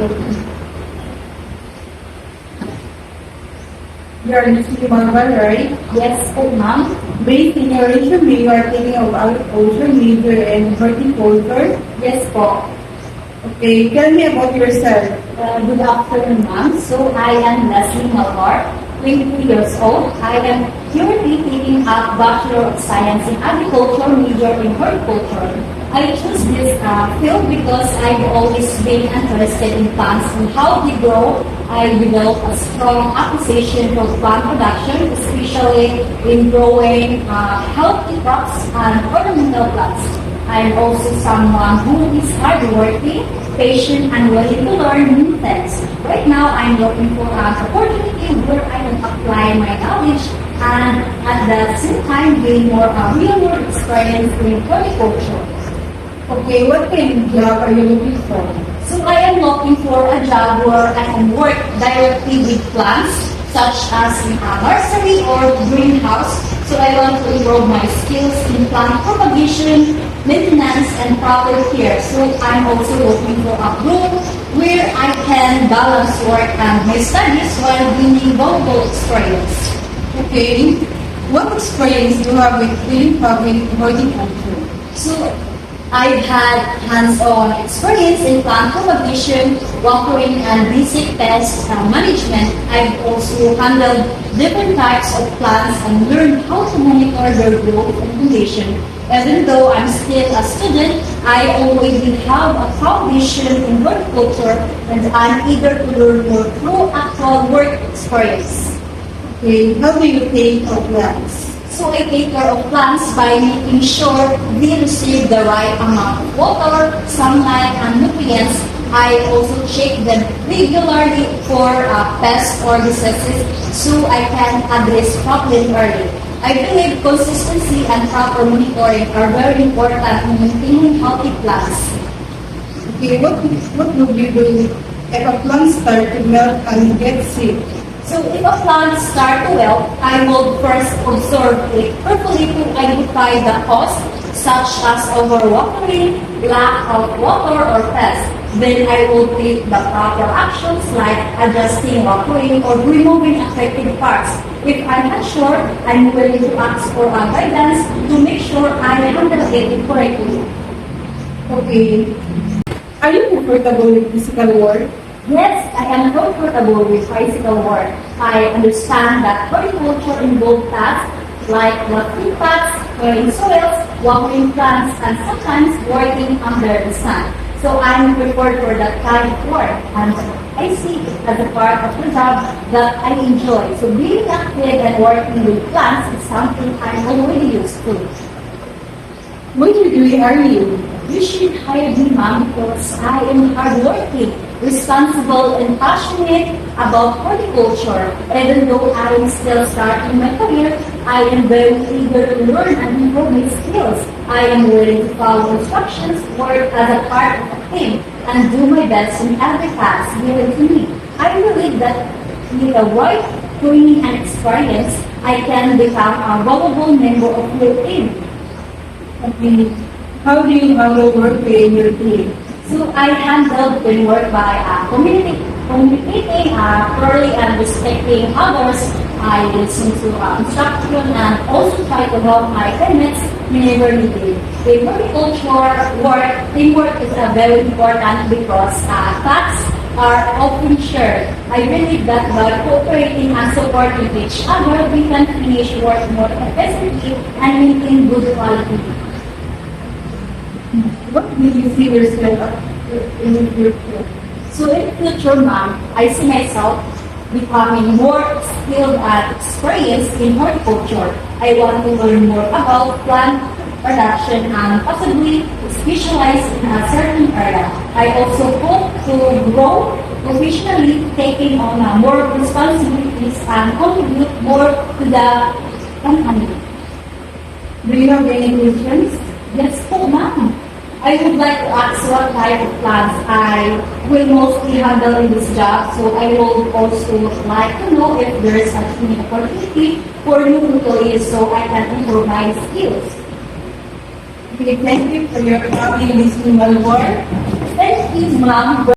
You are listening Marvel, right? Yes po, ma'am. Based in your resume, you are taking of agriculture major and horticulture. Yes po. Okay, tell me about yourself. Good afternoon, ma'am. So, I am Leslie Malvar, 22 years old. I am currently taking a Bachelor of Science in Agriculture, major in horticulture. I chose this field because I've always been interested in plants and how they grow. I developed a strong appreciation for plant production, especially in growing healthy crops and ornamental plants. I'm also someone who is hardworking, patient, and willing to learn new things. Right now, I'm looking for an opportunity where I can apply my knowledge and at the same time gain more real-world experience in horticulture. Okay, what kind of job are you looking for? So I am looking for a job where I can work directly with plants, such as in a nursery or greenhouse. So I want to improve my skills in plant propagation, maintenance, and proper care. So I'm also looking for a role where I can balance work and my studies while gaining valuable experience. Okay, what experience do you have with green farming and horticulture? So I've had hands-on experience in plant propagation, watering, and basic pest management. I've also handled different types of plants and learned how to monitor their growth and condition. Even though I'm still a student, I already have a foundation in horticulture and I'm eager to learn more through actual work experience. Okay, how do you take of plants? So I take care of plants by making sure they receive the right amount of water, sunlight, and nutrients. I also check them regularly for pests or diseases so I can address problems early. I believe consistency and proper monitoring are very important in maintaining healthy plants. Okay, what would you do if a plant starts to melt and get sick? So if a plant starts to wilt, I will first observe it carefully to identify the cause, such as overwatering, lack of water, or pests. Then I will take the proper actions like adjusting watering or removing affected parts. If I'm not sure, I'm willing to ask for guidance to make sure I handle it correctly. Okay, are you comfortable with physical work? Yes, I am comfortable with physical work. I understand that horticulture involves tasks like watering pots, clearing soils, watering plants, and sometimes working under the sun. So I'm prepared for that kind of work, and I see it as a part of the job that I enjoy. So being active and working with plants is something I'm already used to. What degree are you? You should hire me, ma'am, because I am hardworking, responsible, and passionate about horticulture. Even though I am still starting my career, I am very eager to learn and improve my skills. I am willing to follow instructions, work as a part of a team, and do my best in every task given to me. I believe that with the right training and experience, I can become a valuable member of your team. Okay, how do you handle work in your team? So I handle teamwork by communicating clearly and respecting others. I listen to instruction and also try to help my teammates whenever needed. In horticulture work, teamwork is very important because tasks are often shared. I believe that by cooperating and supporting each other, we can finish work more effectively and maintain good quality. What do you see yourself in the future? So in the future, ma'am, I see myself becoming more skilled and experienced in horticulture. I want to learn more about plant production and possibly specialize in a certain area. I also hope to grow professionally, taking on more responsibilities and contribute more to the company. Do you have any questions? Yes po, ma'am. I would like to ask what type of plants I will mostly handle in this job. So I would also like to know if there is such an opportunity for new employees so I can improve my skills. Okay, thank you for your lovely listening, Malvar. Thank you, ma'am.